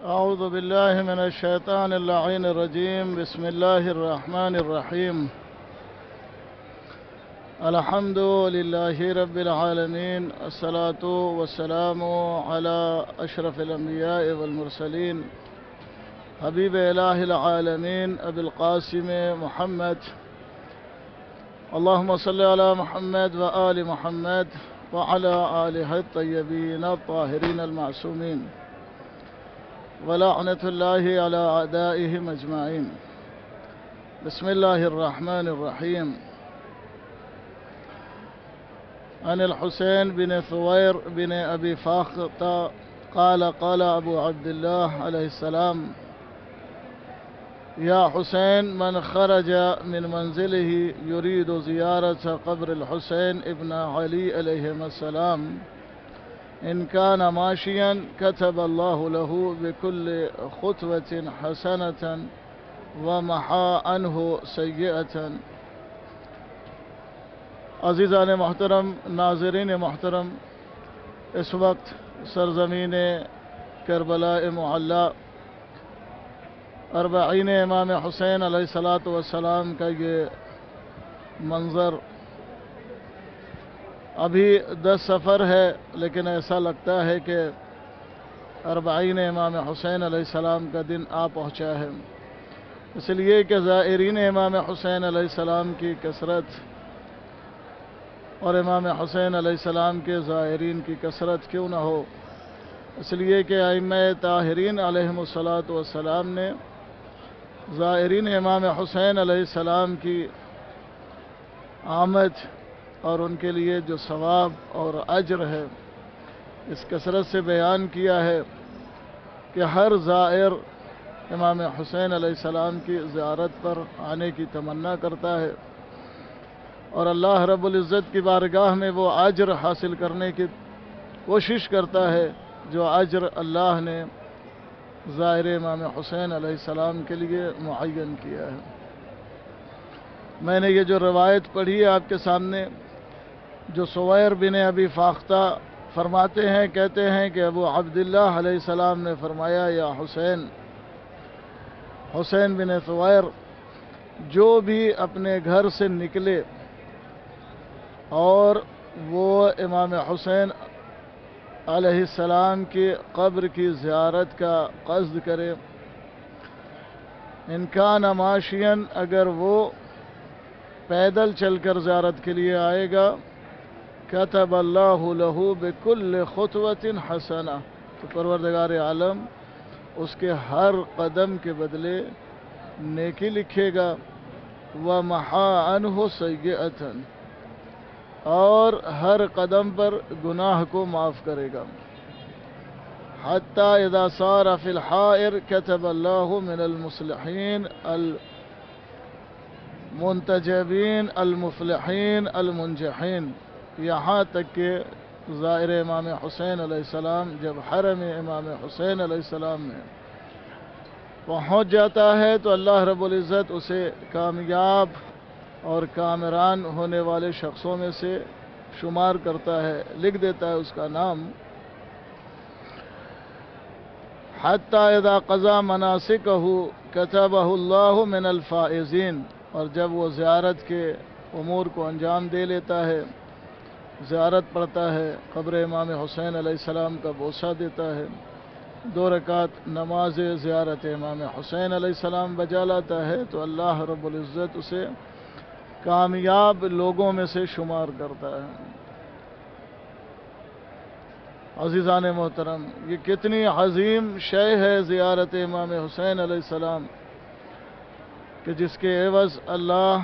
أعوذ بالله من الشيطان اللعين الرجيم. بسم الله الرحمن الرحيم. الحمد لله رب العالمين، الصلاة والسلام على أشرف الأنبياء والمرسلين حبيب إله العالمين أبي القاسم محمد. اللهم صل على محمد وآل محمد وعلى آله الطيبين الطاهرين المعصومين، ولعنة الله على أعدائهم أجمعين. بسم الله الرحمن الرحيم. عن الحسين بن ثوير بن أبي فاخته قال أبو عبد الله عليه السلام: يا حسين، من خرج من منزله يريد زيارة قبر الحسين ابن علي عليهما السلام، إن كان ماشيا كتب الله له بكل خطوة حسنة ومحى عنه سيئة. عزیزان محترم، ناظرین محترم، اس وقت سرزمین کربلا معلیٰ اربعین امام حسین علیہ السلام کا یہ منظر ابھی 10 سفر ہے، لیکن ایسا لگتا ہے کہ اربعین امام حسین علیہ السلام کا دن آ پہنچا ہے، اس لیے کہ زائرین امام حسین علیہ السلام کی کثرت اور امام حسین علیہ السلام کے زائرین کی کثرت کیوں نہ ہو، اس لیے کہ ائمہ طاہرین علیہم السلام نے زائرین امام حسین علیہ السلام کی آمد اور ان کے لیے جو ثواب اور اجر ہے اس کثرت سے بیان کیا ہے کہ ہر زائر امام حسین علیہ السلام کی زیارت پر آنے کی تمنا کرتا ہے اور اللہ رب العزت کی بارگاہ میں وہ اجر حاصل کرنے کی کوشش کرتا ہے جو اجر اللہ نے زائر امام حسین علیہ السلام کے لیے معین کیا ہے۔ میں نے یہ جو روایت پڑھی ہے آپ کے سامنے، جو ثویر بن ابی فاختہ فرماتے ہیں، کہتے ہیں کہ ابو عبداللہ علیہ السلام نے فرمایا: یا حسین بن ثویر، جو بھی اپنے گھر سے نکلے اور وہ امام حسین علیہ السلام کی قبر کی زیارت کا قصد کرے، ان کان ماشین، اگر وہ پیدل چل کر زیارت کے لیے آئے گا، کتب اللہ لہ بکل خطوۃ حسنہ، تو پروردگار عالم اس کے ہر قدم کے بدلے نیکی لکھے گا، ومحا عنہ سیئۃ، اور ہر قدم پر گناہ کو معاف کرے گا، حتی اذا صار فی الحائر کتب اللہ من المصلحین المنتجبین المفلحین المنجحین، یہاں تک کہ زائر امام حسین علیہ السلام جب حرم امام حسین علیہ السلام میں پہنچ جاتا ہے تو اللہ رب العزت اسے کامیاب اور کامران ہونے والے شخصوں میں سے شمار کرتا ہے، لکھ دیتا ہے اس کا نام۔ حتی اذا قضا مناسکہ کتبہ اللہ من الفائزین، اور جب وہ زیارت کے امور کو انجام دے لیتا ہے، زیارت پڑھتا ہے، قبر امام حسین علیہ السلام کا بوسہ دیتا ہے، 2 رکعت نماز زیارت امام حسین علیہ السلام بجا لاتا ہے، تو اللہ رب العزت اسے کامیاب لوگوں میں سے شمار کرتا ہے۔ عزیزان محترم، یہ کتنی عظیم شے ہے زیارت امام حسین علیہ السلام کہ جس کے عوض اللہ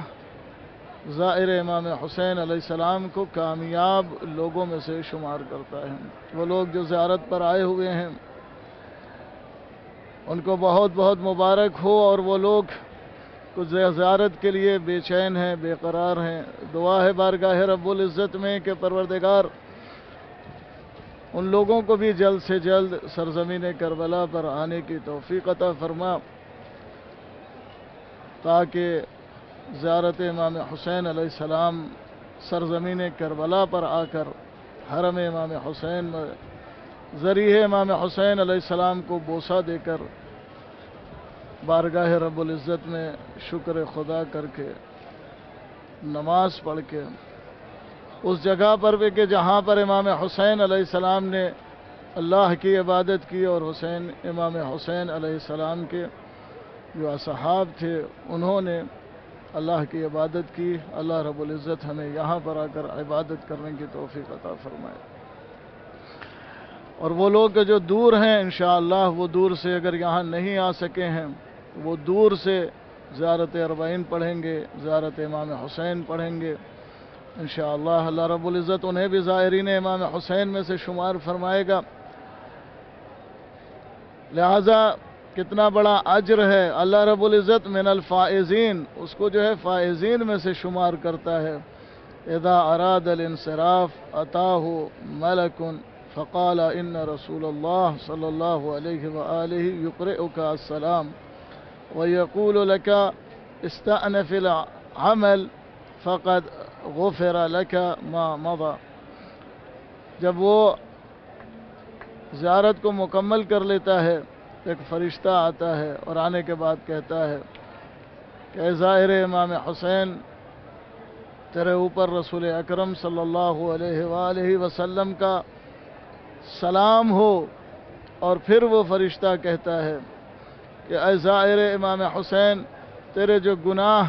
زائر امام حسین علیہ السلام کو کامیاب لوگوں میں سے شمار کرتا ہے۔ وہ لوگ جو زیارت پر آئے ہوئے ہیں ان کو بہت بہت مبارک ہو، اور وہ لوگ کچھ زیارت کے لیے بے چین ہیں، بے قرار ہیں۔ دعا ہے بارگاہ رب العزت میں کہ پروردگار ان لوگوں کو بھی جلد سے جلد سرزمین کربلا پر آنے کی توفیق عطا فرما، تاکہ زیارت امام حسین علیہ السلام سرزمین کربلا پر آ کر حرم امام حسین میں ذریعہ امام حسین علیہ السلام کو بوسہ دے کر بارگاہ رب العزت میں شکر خدا کر کے نماز پڑھ کے اس جگہ پر بھی کہ جہاں پر امام حسین علیہ السلام نے اللہ کی عبادت کی، اور امام حسین علیہ السلام کے جو اصحاب تھے انہوں نے اللہ کی عبادت کی۔ اللہ رب العزت ہمیں یہاں پر آ کر عبادت کرنے کی توفیق عطا فرمائے۔ اور وہ لوگ جو دور ہیں انشاءاللہ وہ دور سے اگر یہاں نہیں آ سکے ہیں وہ دور سے زیارت اربعین پڑھیں گے، زیارت امام حسین پڑھیں گے انشاءاللہ۔ اللہ رب العزت انہیں بھی زائرین امام حسین میں سے شمار فرمائے گا۔ لہذا کتنا بڑا اجر ہے، اللہ رب العزت من الفائزین، اس کو جو ہے فائزین میں سے شمار کرتا ہے۔ اذا اراد الانصراف اتاہ ملک فقال ان رسول اللہ صلی اللہ علیہ وآلہ یقرئک السلام ویقول لك استأنف العمل فقد غفر لك ما مضى۔ جب وہ زیارت کو مکمل کر لیتا ہے ایک فرشتہ آتا ہے اور آنے کے بعد کہتا ہے کہ اے زائر امام حسین، تیرے اوپر رسول اکرم صلی اللہ علیہ وآلہ وسلم کا سلام ہو۔ اور پھر وہ فرشتہ کہتا ہے کہ اے زائر امام حسین، تیرے جو گناہ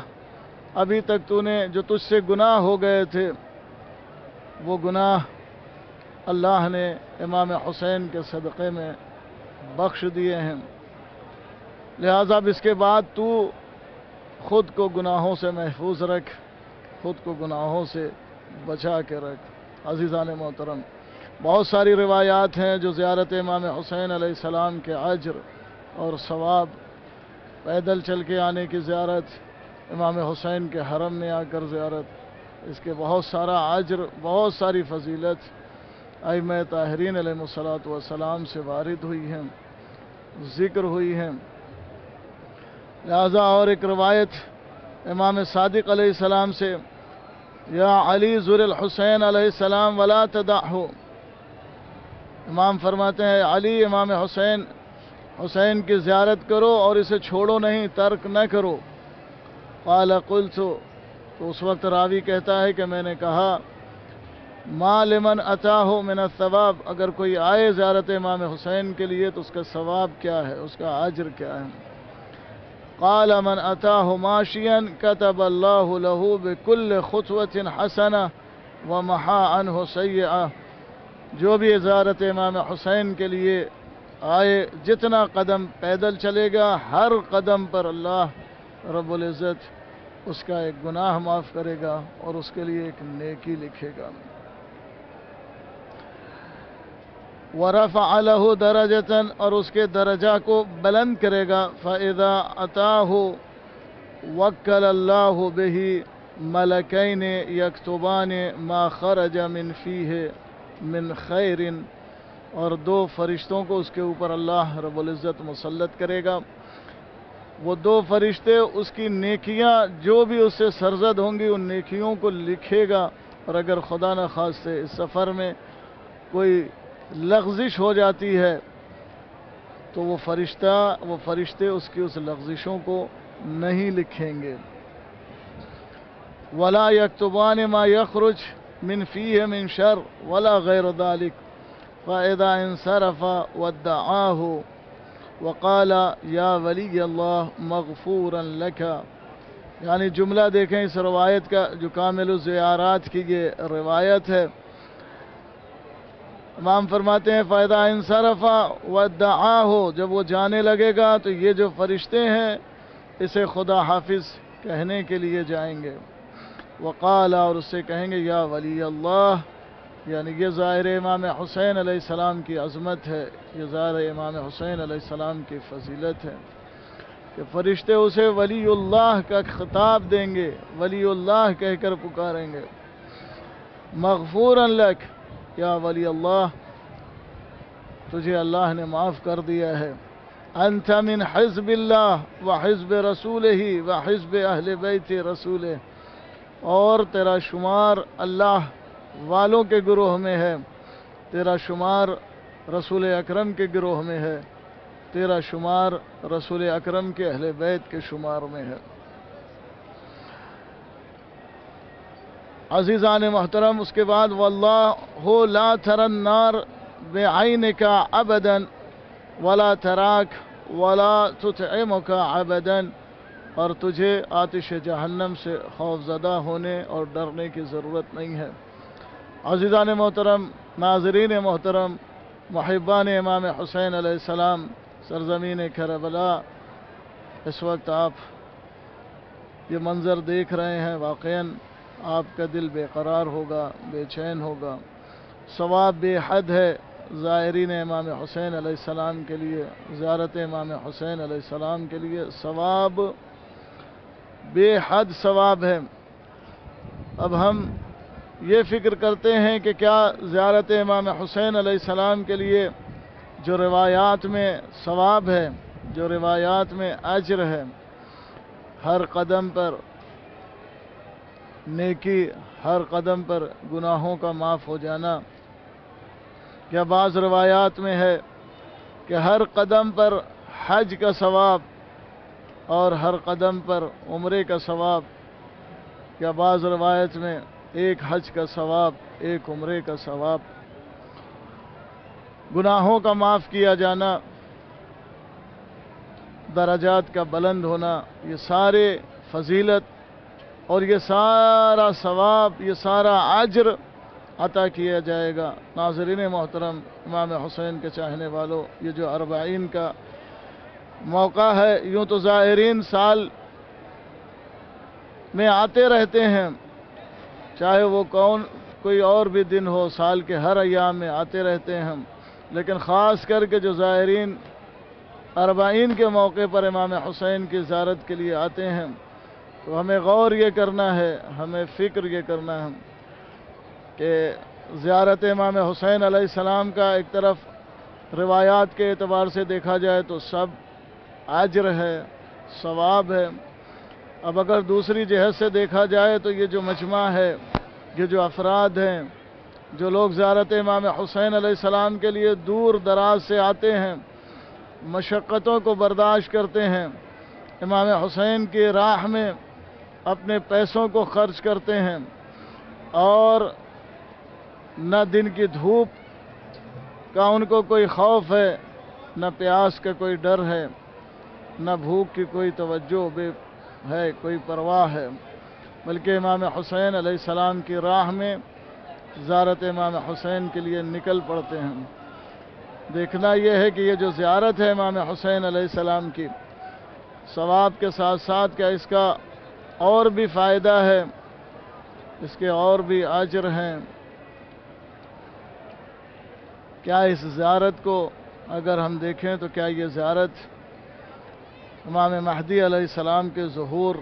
ابھی تک جو تجھ سے گناہ ہو گئے تھے وہ گناہ اللہ نے امام حسین کے صدقے میں بخش دیے ہیں، لہذا اب اس کے بعد تو خود کو گناہوں سے محفوظ رکھ، خود کو گناہوں سے بچا کے رکھ۔ عزیزان محترم، بہت ساری روایات ہیں جو زیارت امام حسین علیہ السلام کے اجر اور ثواب، پیدل چل کے آنے کی زیارت، امام حسین کے حرم میں آ کر زیارت، اس کے بہت سارا اجر، بہت ساری فضیلت ائمہ طاہرین علیہ الصلوۃ والسلام سے وارد ہوئی ہیں، ذکر ہوئی ہیں۔ لہذا اور ایک روایت امام صادق علیہ السلام سے، یا علی زر الحسین علیہ السلام ولا تدعہ، امام فرماتے ہیں علی امام حسین کی زیارت کرو اور اسے چھوڑو نہیں، ترک نہ کرو۔ قال قلت، تو اس وقت راوی کہتا ہے کہ میں نے کہا ما لمن اتاہ من الثواب، اگر کوئی آئے زیارت امام حسین کے لیے تو اس کا ثواب کیا ہے، اس کا اجر کیا ہے؟ قال من اتاہ ماشیا كتب اللہ له بكل خطوة حسنہ ومحا عنہ سیئہ، جو بھی زیارت امام حسین کے لیے آئے، جتنا قدم پیدل چلے گا ہر قدم پر اللہ رب العزت اس کا ایک گناہ معاف کرے گا اور اس کے لیے ایک نیکی لکھے گا۔ وَرَفَعَ لَهُ دَرَجَةً، اور اس کے درجہ کو بلند کرے گا۔ فَإِذَا أَتَاهُ وَكَّلَ اللَّهُ بِهِ مَلَكَيْنِ يَكْتُبَانِ مَا خَرَجَ مِنْ فِيهِ مِنْ خَيْرٍ، اور دو فرشتوں کو اس کے اوپر اللہ رب العزت مسلط کرے گا۔ وہ دو فرشتے اس کی نیکیاں جو بھی اس سے سرزد ہوں گی ان نیکیوں کو لکھے گا، اور اگر خدا نخواستہ اس سفر میں کوئی لغزش ہو جاتی ہے تو وہ فرشتے اس کی اس لغزشوں کو نہیں لکھیں گے۔ ولا يكتبان ما يخرج من فيه من شر ولا غير ذلك فإذا انصرف ودعاه وقال يا ولي الله مغفورا لك، یعنی جملہ دیکھیں اس روایت کا جو کامل الزیارات کی یہ روایت ہے۔ امام فرماتے ہیں فَإِذَا انصرف وَدَّعَاهُ، جب وہ جانے لگے گا تو یہ جو فرشتے ہیں اسے خدا حافظ کہنے کے لیے جائیں گے۔ وقال، اور اس سے کہیں گے یا ولی اللہ، یعنی یہ ظاہر امام حسین علیہ السلام کی عظمت ہے، یہ ظاہر امام حسین علیہ السلام کی فضیلت ہے کہ فرشتے اسے ولی اللہ کا خطاب دیں گے، ولی اللہ کہہ کر پکاریں گے، مغفورا لک یا ولی اللہ، تجھے اللہ نے معاف کر دیا ہے، انت من حزب اللہ و حزب رسولہ و حزب اہل بیت رسولہ، اور تیرا شمار اللہ والوں کے گروہ میں ہے، تیرا شمار رسول اکرم کے گروہ میں ہے، تیرا شمار رسول اکرم کے اہل بیت کے شمار میں ہے۔ عزیزان محترم، اس کے بعد واللہ لا تری النار بعینک ابدا ولا تراک ولا تطعمک ابدا، اور تجھے آتش جہنم سے خوف زدہ ہونے اور ڈرنے کی ضرورت نہیں ہے۔ عزیزان محترم، ناظرین محترم، محبان امام حسین علیہ السلام، سرزمین کربلا، اس وقت آپ یہ منظر دیکھ رہے ہیں، واقعاً آپ کا دل بے قرار ہوگا، بے چین ہوگا۔ ثواب بے حد ہے زائرین امام حسین علیہ السلام کے لیے، زیارت امام حسین علیہ السلام کے لیے ثواب بے حد ثواب ہے۔ اب ہم یہ فکر کرتے ہیں کہ کیا زیارت امام حسین علیہ السلام کے لیے جو روایات میں ثواب ہے، جو روایات میں اجر ہے، ہر قدم پر نیکی، ہر قدم پر گناہوں کا معاف ہو جانا، یا بعض روایات میں ہے کہ ہر قدم پر حج کا ثواب اور ہر قدم پر عمرے کا ثواب، یا بعض روایت میں ایک حج کا ثواب، ایک عمرے کا ثواب، گناہوں کا معاف کیا جانا، درجات کا بلند ہونا، یہ سارے فضیلت اور یہ سارا ثواب، یہ سارا اجر عطا کیا جائے گا۔ ناظرین محترم، امام حسین کے چاہنے والوں، یہ جو 40 کا موقع ہے، یوں تو زائرین سال میں آتے رہتے ہیں، چاہے وہ کوئی اور بھی دن ہو، سال کے ہر ایام میں آتے رہتے ہیں، لیکن خاص کر کے جو زائرین 40 کے موقع پر امام حسین کی زیارت کے لیے آتے ہیں، تو ہمیں غور یہ کرنا ہے، ہمیں فکر یہ کرنا ہے کہ زیارت امام حسین علیہ السلام کا ایک طرف روایات کے اعتبار سے دیکھا جائے تو سب اجر ہے، ثواب ہے۔ اب اگر دوسری جہت سے دیکھا جائے تو یہ جو مجمع ہے، یہ جو افراد ہیں، جو لوگ زیارت امام حسین علیہ السلام کے لیے دور دراز سے آتے ہیں، مشقتوں کو برداشت کرتے ہیں، امام حسین کی راہ میں اپنے پیسوں کو خرچ کرتے ہیں، اور نہ دن کی دھوپ کا ان کو کوئی خوف ہے، نہ پیاس کا کوئی ڈر ہے، نہ بھوک کی کوئی توجہ ہے، کوئی پرواہ ہے، بلکہ امام حسین علیہ السلام کی راہ میں زیارت امام حسین کے لیے نکل پڑتے ہیں۔ دیکھنا یہ ہے کہ یہ جو زیارت ہے امام حسین علیہ السلام کی، ثواب کے ساتھ ساتھ کیا اس کا اور بھی فائدہ ہے، اس کے اور بھی اجر ہیں؟ کیا اس زیارت کو اگر ہم دیکھیں تو کیا یہ زیارت امام مہدی علیہ السلام کے ظہور،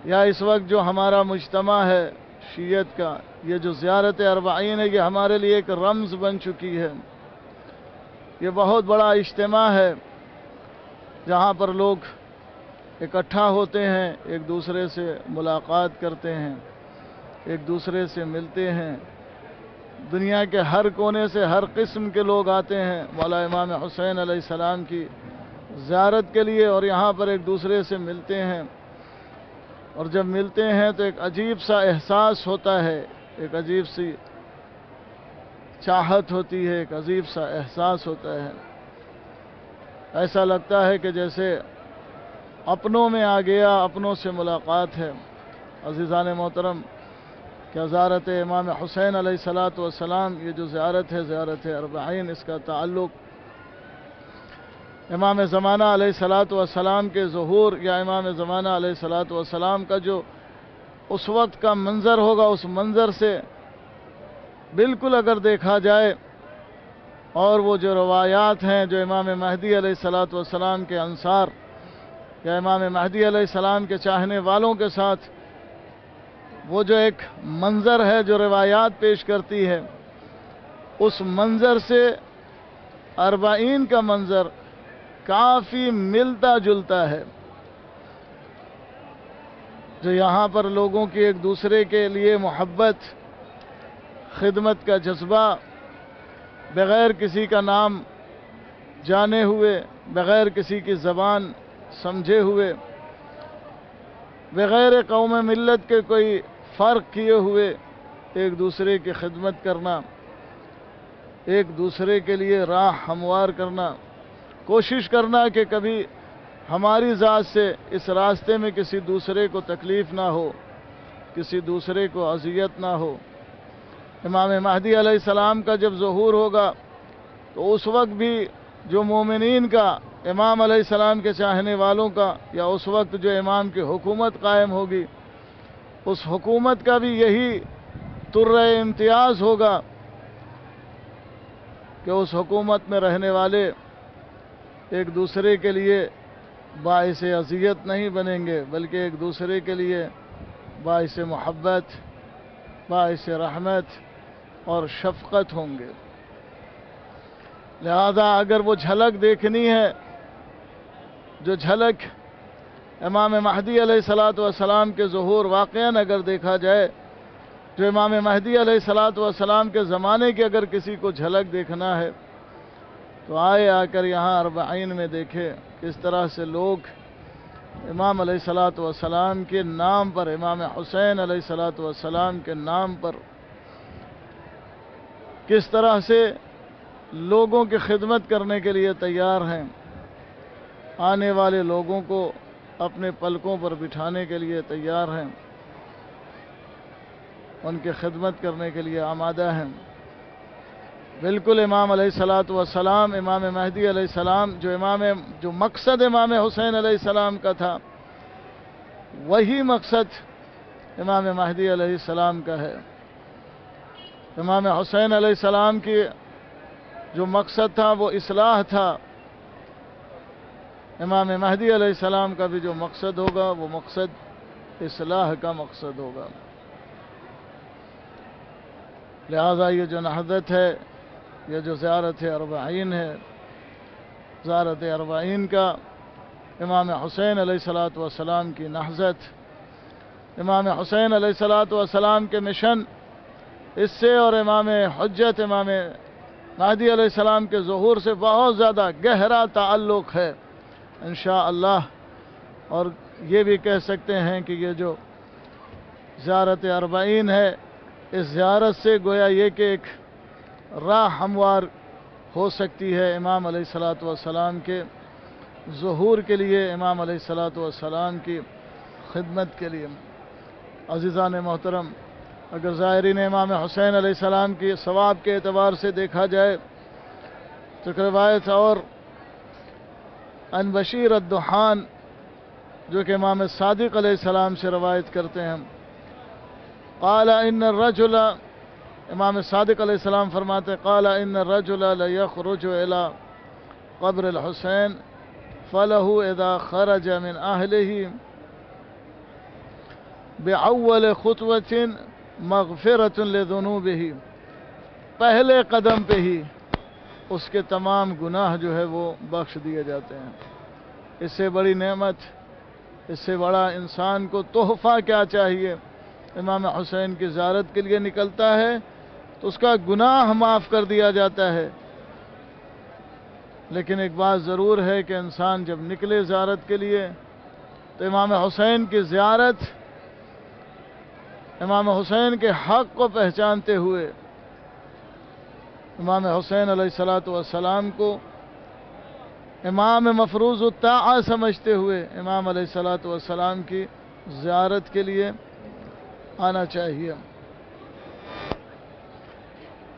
یا اس وقت جو ہمارا مجتمع ہے شیعت کا، یہ جو زیارت 40 ہے، یہ ہمارے لیے ایک رمز بن چکی ہے۔ یہ بہت بڑا اجتماع ہے جہاں پر لوگ اکٹھا ہوتے ہیں، ایک دوسرے سے ملاقات کرتے ہیں، ایک دوسرے سے ملتے ہیں، دنیا کے ہر کونے سے ہر قسم کے لوگ آتے ہیں مولا امام حسین علیہ السلام کی زیارت کے لیے، اور یہاں پر ایک دوسرے سے ملتے ہیں، اور جب ملتے ہیں تو ایک عجیب سا احساس ہوتا ہے، ایک عجیب سی چاہت ہوتی ہے، ایک عجیب سا احساس ہوتا ہے، ایسا لگتا ہے کہ جیسے اپنوں میں آ گیا، اپنوں سے ملاقات ہے۔ عزیزان محترم، کیا زیارت امام حسین علیہ السلام، یہ جو زیارت ہے، زیارت 40، اس کا تعلق امام زمانہ علیہ السلام کے ظہور، یا امام زمانہ علیہ السلام کا جو اس وقت کا منظر ہوگا، اس منظر سے بالکل اگر دیکھا جائے، اور وہ جو روایات ہیں جو امام مہدی علیہ السلام کے انصار یا امام مہدی علیہ السلام کے چاہنے والوں کے ساتھ وہ جو ایک منظر ہے جو روایات پیش کرتی ہے، اس منظر سے 40 کا منظر کافی ملتا جلتا ہے۔ جو یہاں پر لوگوں کی ایک دوسرے کے لیے محبت، خدمت کا جذبہ، بغیر کسی کا نام جانے ہوئے، بغیر کسی کی زبان سمجھے ہوئے، بغیر قوم ملت کے کوئی فرق کیے ہوئے ایک دوسرے کی خدمت کرنا، ایک دوسرے کے لیے راہ ہموار کرنا، کوشش کرنا کہ کبھی ہماری ذات سے اس راستے میں کسی دوسرے کو تکلیف نہ ہو، کسی دوسرے کو اذیت نہ ہو۔ امام مہدی علیہ السلام کا جب ظہور ہوگا تو اس وقت بھی جو مومنین کا، امام علیہ السلام کے چاہنے والوں کا، یا اس وقت جو امام کی حکومت قائم ہوگی، اس حکومت کا بھی یہی طرۂ امتیاز ہوگا کہ اس حکومت میں رہنے والے ایک دوسرے کے لیے باعث اذیت نہیں بنیں گے، بلکہ ایک دوسرے کے لیے باعث محبت، باعث رحمت اور شفقت ہوں گے۔ لہذا اگر وہ جھلک دیکھنی ہے، جو جھلک امام مہدی علیہ السلام کے ظہور واقعاً اگر دیکھا جائے، جو امام مہدی علیہ السلام کے زمانے کی اگر کسی کو جھلک دیکھنا ہے تو آئے آ کر یہاں 40 میں دیکھے کس طرح سے لوگ امام علیہ السلام کے نام پر، امام حسین علیہ السلام کے نام پر کس طرح سے لوگوں کی خدمت کرنے کے لیے تیار ہیں، آنے والے لوگوں کو اپنے پلکوں پر بٹھانے کے لیے تیار ہیں، ان کی خدمت کرنے کے لیے آمادہ ہیں۔ بالکل امام علیہ السلام، امام مہدی علیہ السلام، جو مقصد امام حسین علیہ السلام کا تھا، وہی مقصد امام مہدی علیہ السلام کا ہے۔ امام حسین علیہ السلام کی جو مقصد تھا وہ اصلاح تھا، امام مہدی علیہ السلام کا بھی جو مقصد ہوگا وہ مقصد اصلاح کا مقصد ہوگا۔ لہذا یہ جو نہضت ہے، یہ جو زیارت 40 ہے، زیارت 40 کا امام حسین علیہ السلام کی نہضت، امام حسین علیہ السلام کے مشن، اس سے اور امام حجت، امام مہدی علیہ السلام کے ظہور سے بہت زیادہ گہرا تعلق ہے انشاءاللہ۔ اور یہ بھی کہہ سکتے ہیں کہ یہ جو زیارت 40 ہے، اس زیارت سے گویا یہ کہ ایک راہ ہموار ہو سکتی ہے امام علیہ السلام کے ظہور کے لیے، امام علیہ السلام کی خدمت کے لیے۔ عزیزان محترم، اگر زائرین امام حسین علیہ السلام کی ثواب کے اعتبار سے دیکھا جائے تو روایت اور ان بشیر الدحان جو کہ امام صادق علیہ السلام سے روایت کرتے ہیں، قال ان الرجل، امام صادق علیہ السلام فرماتے قال ان الرجل لیخرج الى قبر الحسین فله اذا خرج من اهله باول خطوة مغفرة لذنوبه، پہلے قدم پہ ہی اس کے تمام گناہ جو ہے وہ بخش دیے جاتے ہیں۔ اس سے بڑی نعمت، اس سے بڑا انسان کو تحفہ کیا چاہیے؟ امام حسین کی زیارت کے لیے نکلتا ہے تو اس کا گناہ معاف کر دیا جاتا ہے۔ لیکن ایک بات ضرور ہے کہ انسان جب نکلے زیارت کے لیے تو امام حسین کی زیارت، امام حسین کے حق کو پہچانتے ہوئے، امام حسین علیہ السلام کو امام مفروض الطاعہ سمجھتے ہوئے امام علیہ السلام کی زیارت کے لیے آنا چاہیے۔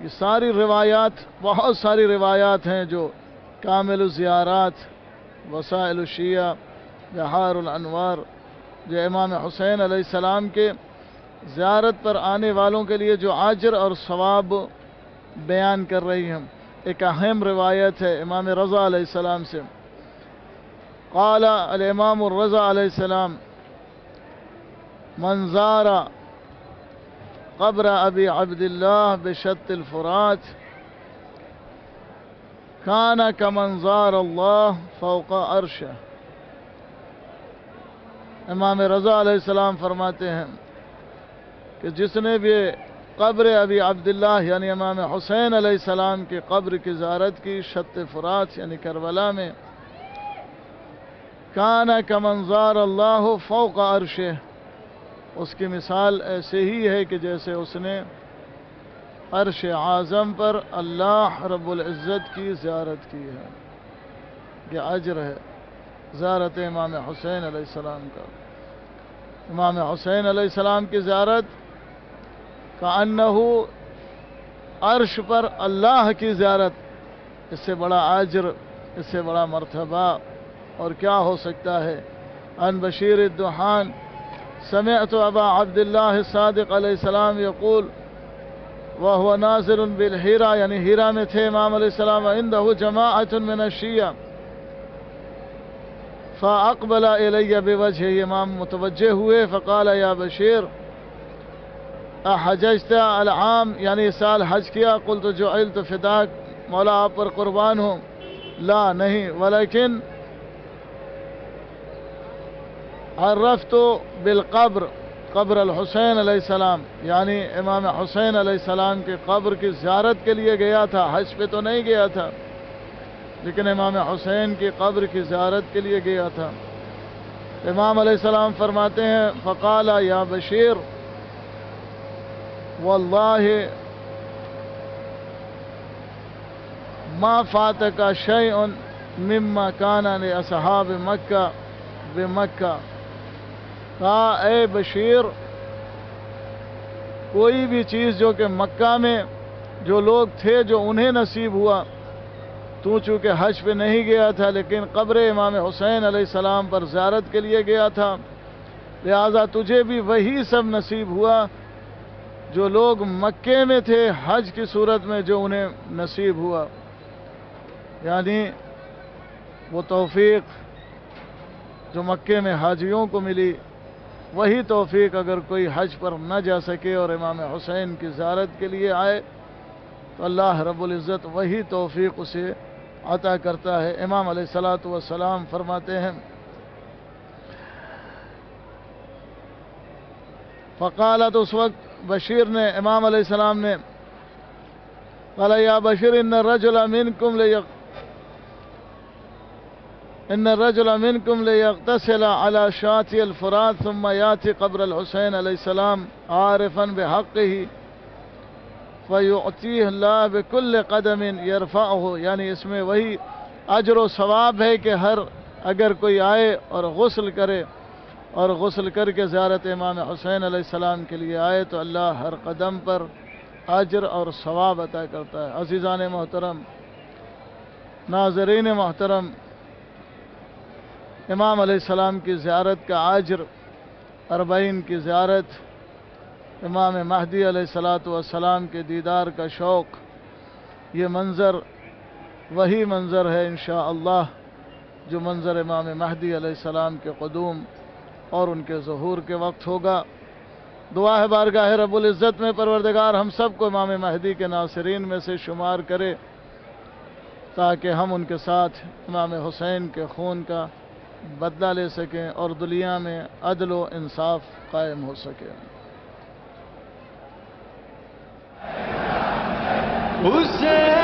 یہ ساری روایات، بہت ساری روایات ہیں جو کامل الزیارات، وسائل الشیعہ، بحار الانوار، جو امام حسین علیہ السلام کے زیارت پر آنے والوں کے لیے جو اجر اور ثواب بیان کر رہی ہیں. ایک اہم روایت ہے امام رضا علیہ السلام سے. قال الامام الرضا علیہ السلام من زار قبر ابی عبداللہ بشط الفرات کان کمن زار اللہ فوق عرشہ. امام رضا علیہ السلام فرماتے ہیں کہ جس نے بھی قبر ابی عبداللہ یعنی امام حسین علیہ السلام کی قبر کی زیارت کی شط فرات یعنی کربلا میں، کان کمن زار اللہ فوق عرشہ، اس کی مثال ایسے ہی ہے کہ جیسے اس نے عرش اعظم پر اللہ رب العزت کی زیارت کی ہے. یہ اجر ہے زیارت امام حسین علیہ السلام کا. امام حسین علیہ السلام کی زیارت کأنہ عرش پر اللہ کی زیارت، اس سے بڑا اجر، اس سے بڑا مرتبہ اور کیا ہو سکتا ہے. عن بشیر الدحان سمعت ابا عبداللہ الصادق علیہ السلام یقول وهو نازل بالحیرہ، یعنی ہیرہ میں تھے امام علیہ السلام، عنده جماعت من الشیعہ فاقبل الی بوجهه، امام متوجہ ہوئے فقال یا بشیر احججت العام، یعنی سال حج کیا؟ قلت جعلت فداک، مولا آپ پر قربان ہوں. لا نہیں، ولیکن عرفت بالقبر، قبر الحسین علیہ السلام، یعنی امام حسین علیہ السلام کی قبر کی زیارت کے لیے گیا تھا، حج پہ تو نہیں گیا تھا، لیکن امام حسین کی قبر کی زیارت کے لیے گیا تھا. امام علیہ السلام فرماتے ہیں فقال یا بشیر واللہ ما فاتک شیء مما کان لاصحاب مکہ بمکہ. کہا اے بشیر، کوئی بھی چیز جو کہ مکہ میں جو لوگ تھے جو انہیں نصیب ہوا، تو چونکہ حج پہ نہیں گیا تھا لیکن قبر امام حسین علیہ السلام پر زیارت کے لیے گیا تھا، لہذا تجھے بھی وہی سب نصیب ہوا جو لوگ مکے میں تھے حج کی صورت میں جو انہیں نصیب ہوا. یعنی وہ توفیق جو مکے میں حاجیوں کو ملی، وہی توفیق اگر کوئی حج پر نہ جا سکے اور امام حسین کی زیارت کے لیے آئے تو اللہ رب العزت وہی توفیق اسے عطا کرتا ہے. امام علیہ الصلوۃ والسلام فرماتے ہیں فقالت، اس وقت بشیر نے، امام علیہ السلام نے، قال یا بشیر ان الرجل منکم لیغتسل علی شاطئ الفرات ثم یاتی قبر الحسین علیہ السلام عارفا بحقہ فیعطیہ اللہ بکل قدم یرفعہ. یعنی اس میں وہی اجر و ثواب ہے کہ اگر کوئی آئے اور غسل کرے اور غسل کر کے زیارت امام حسین علیہ السلام کے لیے آئے تو اللہ ہر قدم پر اجر اور ثواب عطا کرتا ہے. عزیزان محترم، ناظرین محترم، امام علیہ السلام کی زیارت کا اجر، اربعین کی زیارت، امام مہدی علیہ السلام کے دیدار کا شوق، یہ منظر وہی منظر ہے انشاءاللہ جو منظر امام مہدی علیہ السلام کے قدوم اور ان کے ظہور کے وقت ہوگا. دعا ہے بارگاہ رب العزت میں پروردگار ہم سب کو امام مہدی کے ناصرین میں سے شمار کرے تاکہ ہم ان کے ساتھ امام حسین کے خون کا بدلہ لے سکیں اور دنیا میں عدل و انصاف قائم ہو سکے. حسین